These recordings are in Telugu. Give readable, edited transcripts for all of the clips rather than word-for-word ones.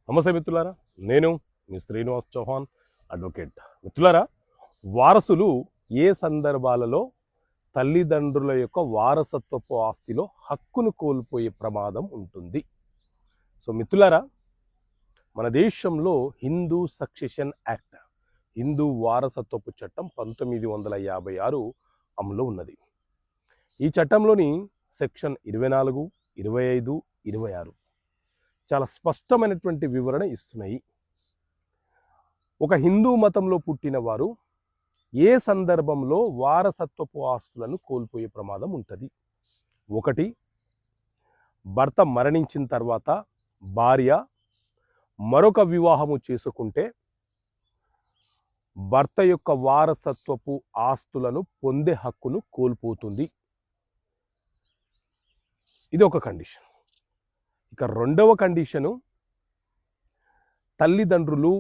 నమస్తే మిత్రులారా, నేను మీ శ్రీనివాస్ చౌహాన్ అడ్వకేట్. మిత్రులారా, వారసులు ఏ సందర్భాలలో తల్లిదండ్రుల యొక్క వారసత్వపు ఆస్తిలో హక్కును కోల్పోయే ప్రమాదం ఉంటుంది? సో మిత్రులారా, మన దేశంలో హిందూ సక్సెషన్ యాక్ట్, హిందూ వారసత్వపు చట్టం 1956 అమలు ఉన్నది. ఈ చట్టంలోని సెక్షన్ 24, 25, 26 చాలా స్పష్టమైనటువంటి వివరణ ఇస్తున్నాయి. ఒక హిందూ మతంలో పుట్టిన వారు ఏ సందర్భంలో వారసత్వపు ఆస్తులను కోల్పోయే ప్రమాదం ఉంటుంది? 1, భర్త మరణించిన తర్వాత భార్య మరొక వివాహము చేసుకుంటే భర్త యొక్క వారసత్వపు ఆస్తులను పొందే హక్కును కోల్పోతుంది. ఇది ఒక కండిషన్. ఇక రెండవ కండిషను, తల్లిదండ్రులు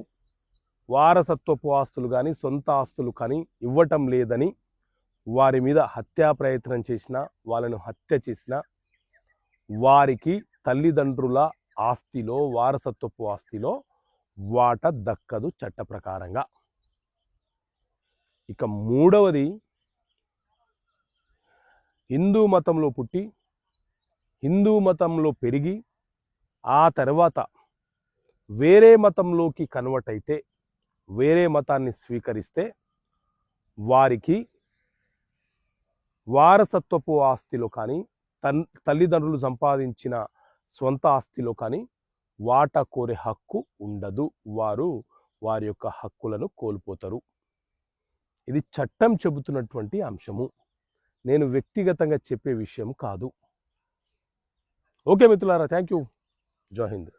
వారసత్వపు ఆస్తులు కానీ సొంత ఆస్తులు కానీ ఇవ్వటం లేదని వారి మీద హత్యా ప్రయత్నం చేసిన, వాళ్ళను హత్య చేసిన వారికి తల్లిదండ్రుల ఆస్తిలో, వారసత్వపు ఆస్తిలో వాటా దక్కదు చట్ట ప్రకారంగా. ఇక మూడవది, హిందూ మతంలో పుట్టి హిందూ మతంలో పెరిగి ఆ తర్వాత వేరే మతంలోకి కన్వర్ట్ అయితే, వేరే మతాన్ని స్వీకరిస్తే వారికి వారసత్వపు ఆస్తిలో కానీ తల్లిదండ్రులు సంపాదించిన స్వంత ఆస్తిలో కానీ వాటా కోరే హక్కు ఉండదు. వారి యొక్క హక్కులను కోల్పోతారు. ఇది చట్టం చెబుతున్నటువంటి అంశము, నేను వ్యక్తిగతంగా చెప్పే విషయం కాదు. ఓకే మిత్రులారా, థ్యాంక్ యూ. జై హింద్.